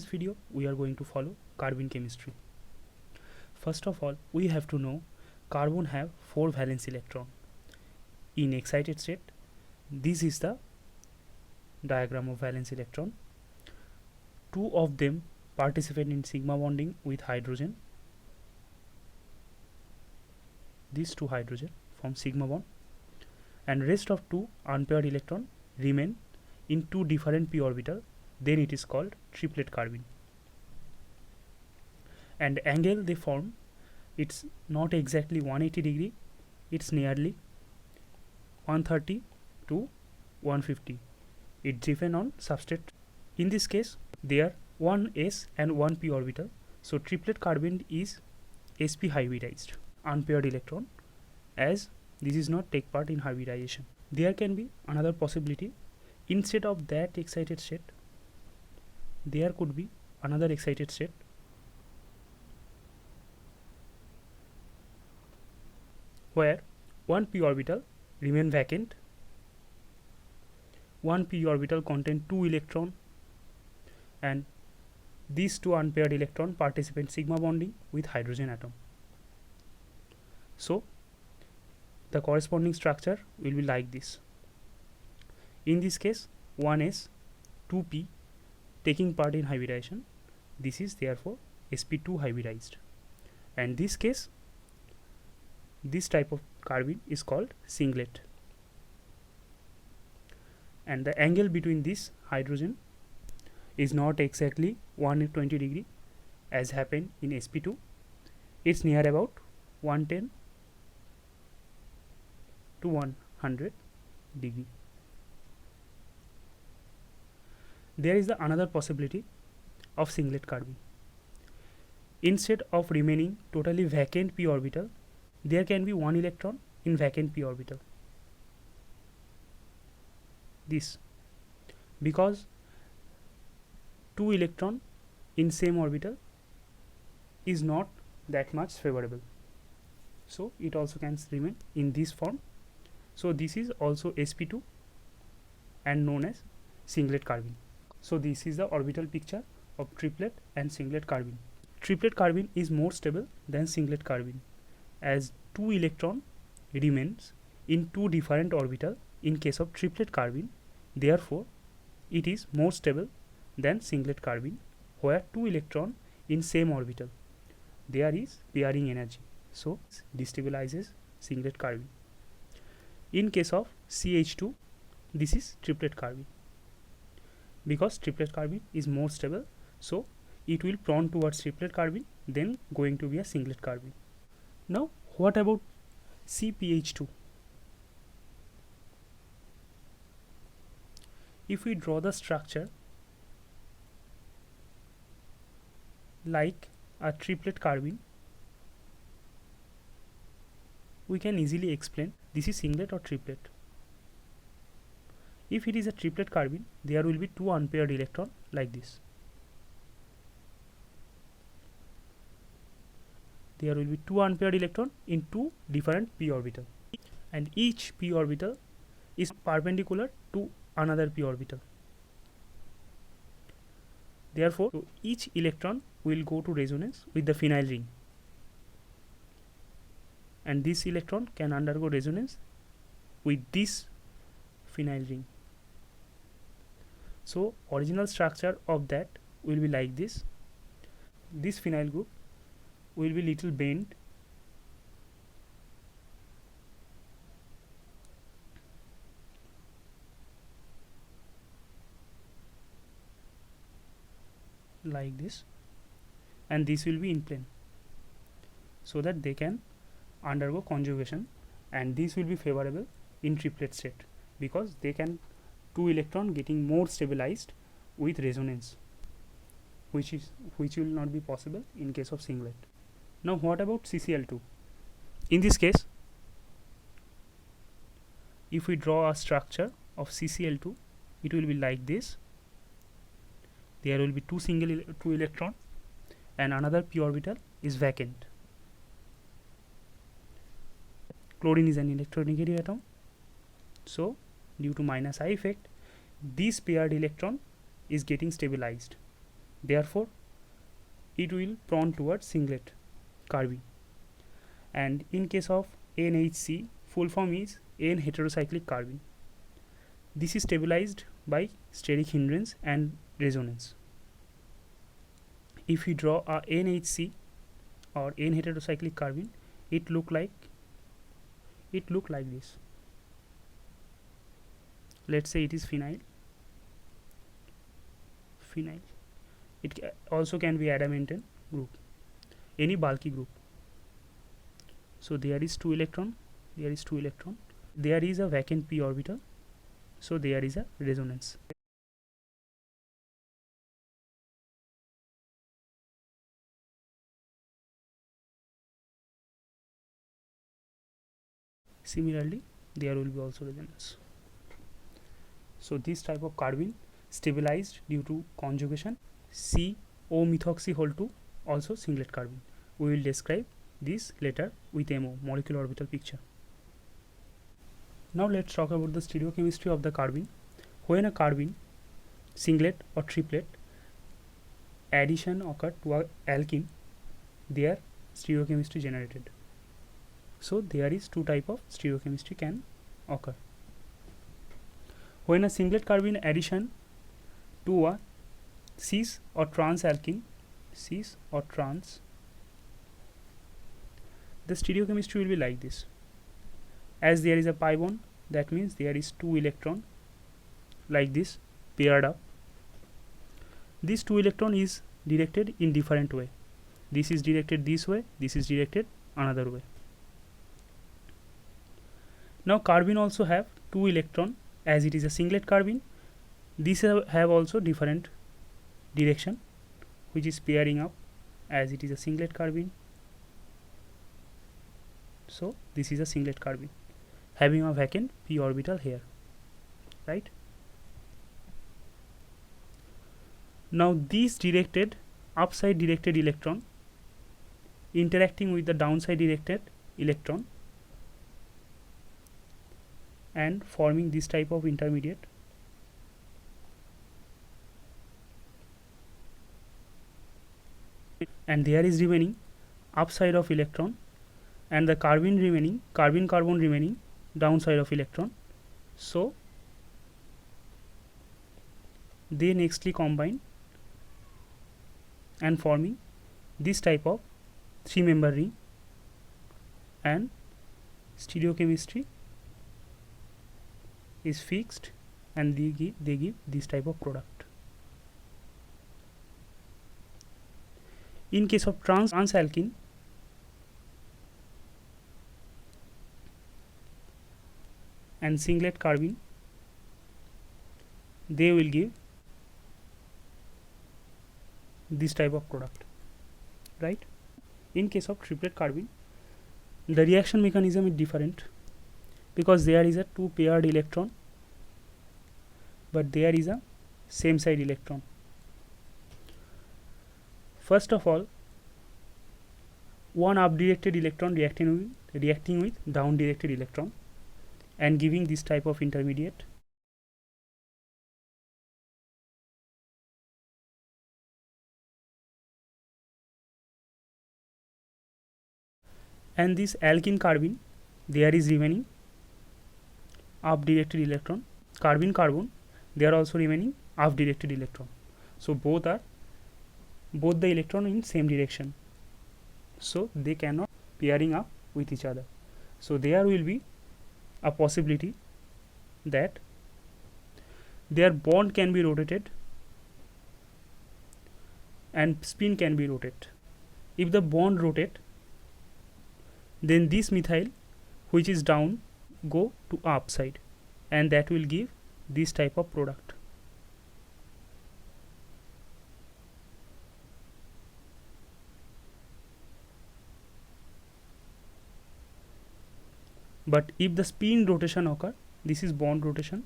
video, we are going to follow carbene chemistry. First of all, we have to know carbon have 4 valence electron. In excited state, this is the diagram of valence electron. 2 of them participate in sigma bonding with hydrogen. These 2 hydrogen form sigma bond, and rest of 2 unpaired electron remain in 2 different p orbital. Then it is called triplet carbene. And angle they form, it's not exactly 180 degree, it's nearly 130 to 150. It driven on substrate. In this case, they are 1 s and 1 p orbital. So triplet carbene is sp hybridized, unpaired electron, as this is not take part in hybridization. There can be another possibility. Instead of that excited state, there could be another excited state where 1 p orbital remain vacant. 1 p orbital contain 2 electron, and these 2 unpaired electron participate sigma bonding with hydrogen atom. So the corresponding structure will be like this. In this case, 1s, 2p taking part in hybridization. This is therefore sp2 hybridized. And this case, this type of carbene is called singlet. And the angle between this hydrogen is not exactly 120 degree as happened in sp2. It's near about 110 to 100 degree. There is another possibility of singlet carbene. Instead of remaining totally vacant p orbital, there can be 1 electron in vacant p orbital. This, because 2 electron in same orbital is not that much favorable, so it also can remain in this form. So this is also sp2 and known as singlet carbene. So this is the orbital picture of triplet and singlet carbene. Triplet carbene is more stable than singlet carbene, as 2 electron remains in 2 different orbital in case of triplet carbene. Therefore, it is more stable than singlet carbene, where 2 electron in same orbital. There is pairing energy, so destabilizes singlet carbene. In case of CH2, this is triplet carbene. Because triplet carbene is more stable, so it will prone towards triplet carbene, then going to be a singlet carbene. Now, what about CpH2? If we draw the structure like a triplet carbene, we can easily explain this is singlet or triplet. If it is a triplet carbene, there will be 2 unpaired electron like this. There will be 2 unpaired electron in 2 different p orbital, and each p orbital is perpendicular to another p orbital. Therefore, each electron will go to resonance with the phenyl ring, and this electron can undergo resonance with this phenyl ring. So original structure of that will be like this. This phenyl group will be little bent, like this, and this will be in plane, so that they can undergo conjugation, and this will be favorable in triplet state because they can 2 electron getting more stabilized with resonance, which will not be possible in case of singlet. Now what about CCl2? In this case, if we draw a structure of CCl2, it will be like this. There will be 2 electron, and another p orbital is vacant. Chlorine is an electronegative atom, so due to minus I effect, this paired electron is getting stabilized. Therefore, it will prone towards singlet carbene. And in case of NHC, full form is N heterocyclic carbene. This is stabilized by steric hindrance and resonance. If we draw a NHC or N heterocyclic carbene, it look like this. Let's say it is phenyl. It also can be adamantane group, any bulky group. So there is 2 electron, there is a vacant p orbital, so there is a resonance. Similarly, there will be also resonance. So this type of carbene stabilized due to conjugation CO-methoxy-2, also singlet carbene. We will describe this later with MO, molecular orbital picture. Now let's talk about the stereochemistry of the carbene. When a carbene, singlet or triplet, addition occur to a alkene, their stereochemistry generated. So there is 2 type of stereochemistry can occur. When a singlet carbene addition to a cis or trans alkene, the stereochemistry will be like this. As there is a pi bond, that means there is 2 electron like this paired up. This 2 electron is directed in different way. This is directed this way, this is directed another way. Now carbene also have 2 electron, as it is a singlet carbene. These have also different direction, which is pairing up, as it is a singlet carbene. So this is a singlet carbene having a vacant p orbital here, right? Now this upside directed electron interacting with the downside directed electron and forming this type of intermediate. And there is remaining upside of electron, and the carbene carbon remaining downside of electron. So they nextly combine and forming this type of 3-member ring, and stereochemistry is fixed, and they give this type of product. In case of trans alkene, and singlet carbene, they will give this type of product, right? In case of triplet carbene, the reaction mechanism is different, because there is a 2 paired electron, but there is a same side electron. First of all, one up directed electron reacting with down directed electron and giving this type of intermediate. And this alkene carbene, there is remaining up directed electron. Carbene carbon, they are also remaining up directed electron. So both the electron in same direction, so they cannot pairing up with each other. So there will be a possibility that their bond can be rotated and spin can be rotated. If the bond rotate, then this methyl which is down go to upside, and that will give this type of product. But if the spin rotation occur, this is bond rotation,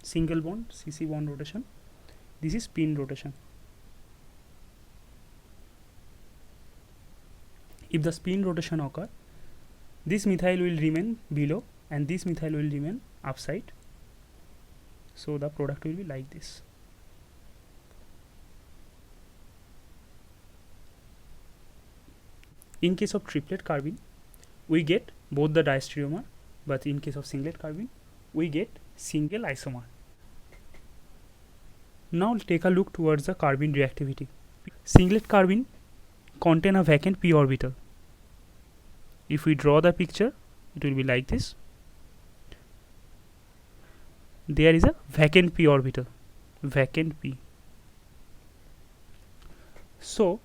single bond CC bond rotation, this is spin rotation. If the spin rotation occur, this methyl will remain below and this methyl will remain upside. So the product will be like this. In case of triplet carbene, we get both the diastereomer, but in case of singlet carbene, we get single isomer. Now take a look towards the carbene reactivity. Singlet carbene contain a vacant p orbital. If we draw the picture, it will be like this. There is a vacant p orbital, vacant p. So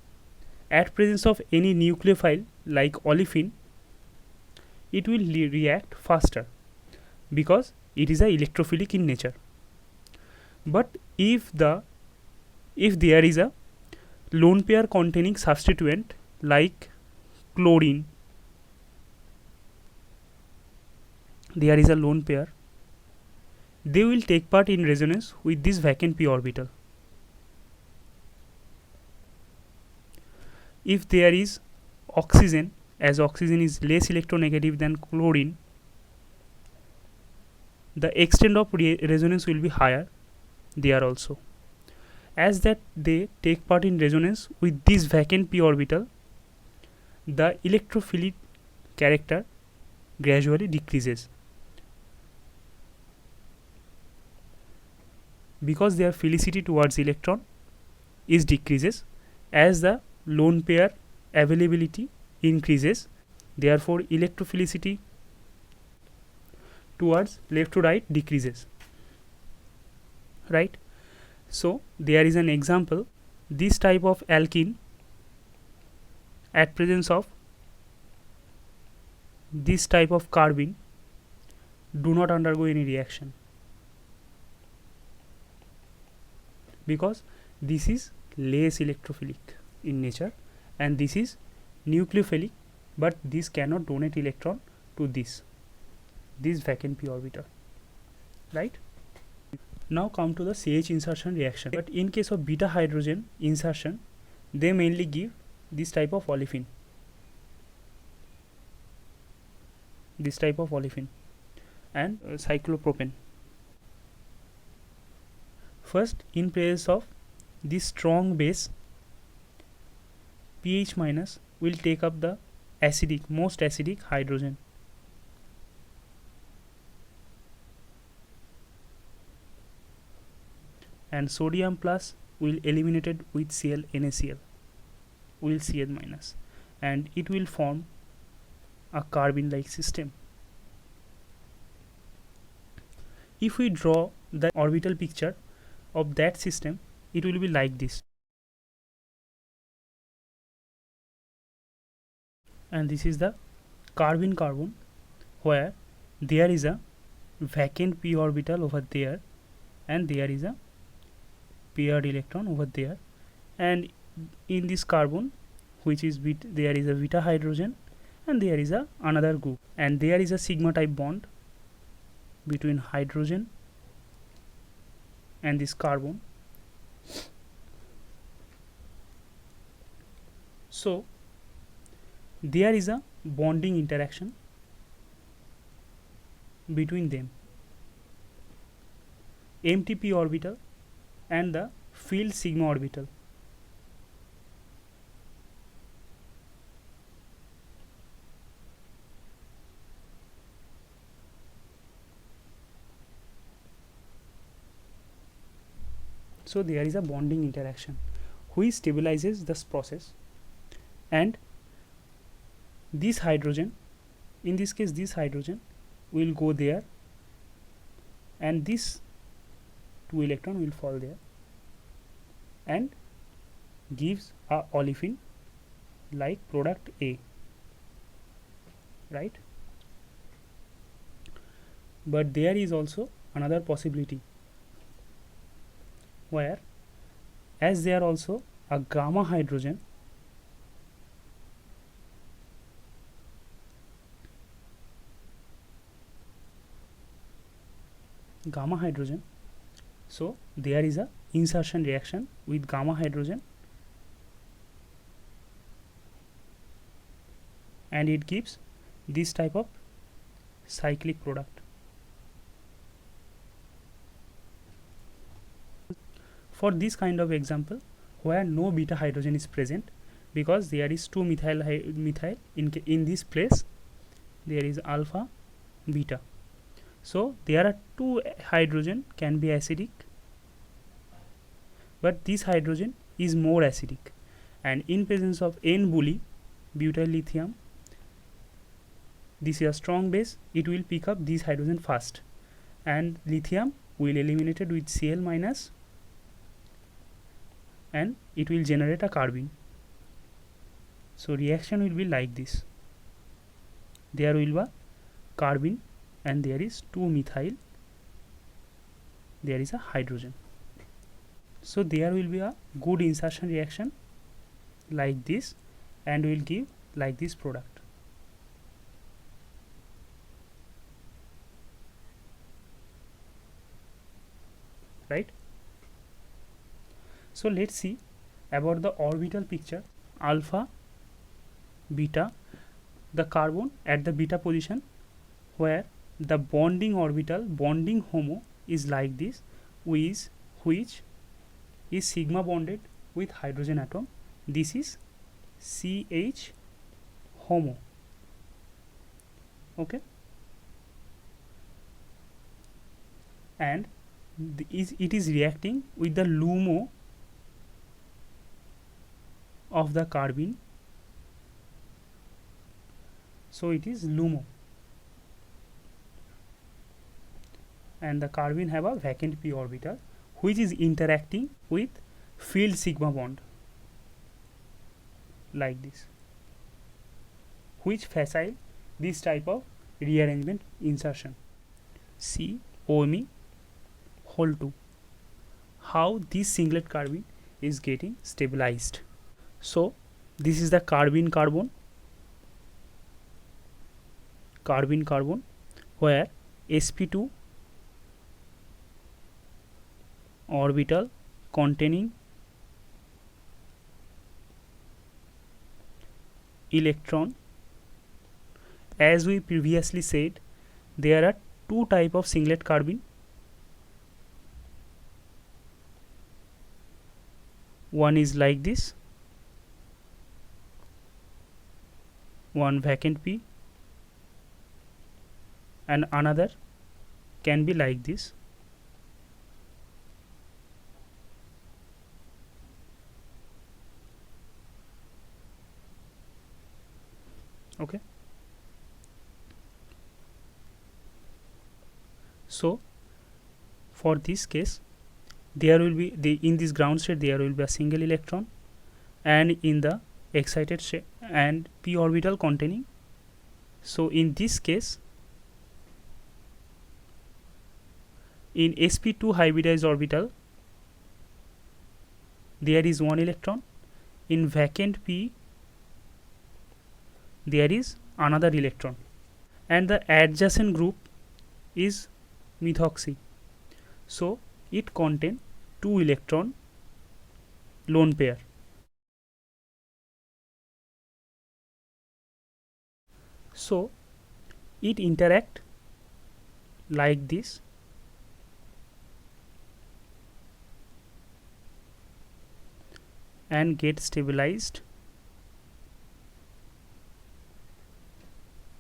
at presence of any nucleophile like olefin, it will react faster because it is a electrophilic in nature. But if there is a lone pair containing substituent like chlorine, there is a lone pair, they will take part in resonance with this vacant p orbital. If there is oxygen, as oxygen is less electronegative than chlorine, the extent of resonance will be higher there also. As that they take part in resonance with this vacant p orbital, the electrophilic character gradually decreases because their philicity towards electron is decreases as the lone pair availability increases. Therefore electrophilicity towards left to right decreases, right? So there is an example. This type of alkene at presence of this type of carbene do not undergo any reaction because this is less electrophilic in nature and this is nucleophilic, but this cannot donate electron to this vacant p orbital, right? Now come to the CH insertion reaction. But in case of beta hydrogen insertion, they mainly give this type of olefin, and cyclopropane. First, in presence of this strong base, pH minus will take up the most acidic hydrogen, and sodium plus will eliminated with Cl NaCl, will Cl minus, and it will form a carbene like system. If we draw the orbital picture of that system, it will be like this, and this is the carbene carbon, where there is a vacant p orbital over there and there is a paired electron over there, and in this carbon, which is there is a beta hydrogen and there is a another group, and there is a sigma type bond between hydrogen and this carbon. So there is a bonding interaction between them, empty p orbital and the filled sigma orbital. So there is a bonding interaction which stabilizes this process, and this hydrogen, in this case this hydrogen will go there and this 2 electron will fall there and gives a olefin like product A, right? But there is also another possibility where, as there also a gamma hydrogen, so there is a insertion reaction with gamma hydrogen and it gives this type of cyclic product. for this kind of example where no beta hydrogen is present, because there is two methyl in this place, there is alpha beta, so there are two hydrogen can be acidic, but this hydrogen is more acidic, and in presence of N bully butyl lithium, this is a strong base, it will pick up this hydrogen first, and lithium will eliminate it with Cl minus, and it will generate a carbene. So reaction will be like this. There will be a carbene and there is 2 methyl, there is a hydrogen. So there will be a good insertion reaction like this, and will give like this product. Right? So let's see about the orbital picture. Alpha, beta, the carbon at the beta position where the bonding orbital, bonding HOMO is like this, which is sigma bonded with hydrogen atom. This is CH HOMO. Okay, and it is reacting with the LUMO of the carbene, so it is LUMO, and the carbene have a vacant p orbital which is interacting with filled sigma bond like this, which facilitate this type of rearrangement insertion. See OMe whole 2, how this singlet carbene is getting stabilized. So this is the carbene carbon where sp2 orbital containing electron. As we previously said, there are two type of singlet carbene. One is like this, one vacant p, and another can be like this. Okay, so for this case there will be in this ground state there will be a single electron, and in the excited state and p orbital containing. So in this case, in sp2 hybridized orbital there is one electron, in vacant p there is another electron, and the adjacent group is methoxy, so it contain 2 electron lone pair. So it interact like this, and get stabilized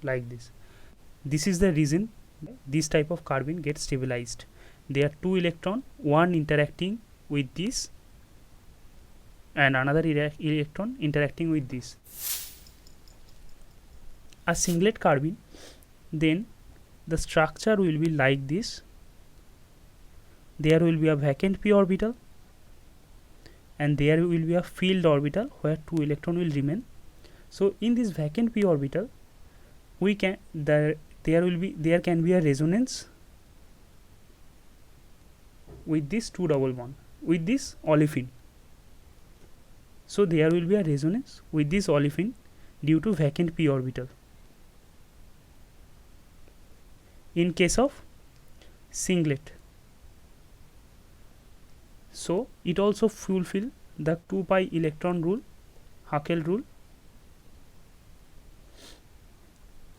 like this. This is the reason this type of carbene gets stabilized. There are 2 electron, one interacting with this and another electron interacting with this. A singlet carbene, then the structure will be like this. There will be a vacant p orbital, and there will be a filled orbital where 2 electron will remain. So in this vacant p orbital, we can there can be a resonance with this 2 double bond with this olefin. So there will be a resonance with this olefin due to vacant p orbital. In case of singlet, so it also fulfill the 2 pi electron rule, Haeckel rule.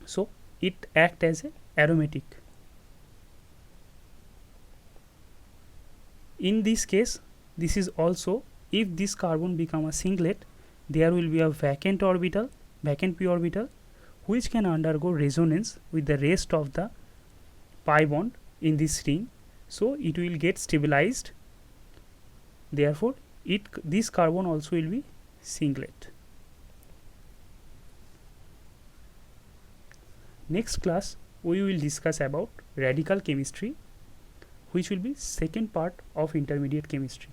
So it act as a aromatic. In this case, this is also, if this carbon become a singlet, there will be a vacant p orbital, which can undergo resonance with the rest of the pi bond in this ring, so it will get stabilized. Therefore this carbon also will be singlet. Next class we will discuss about radical chemistry, which will be second part of intermediate chemistry.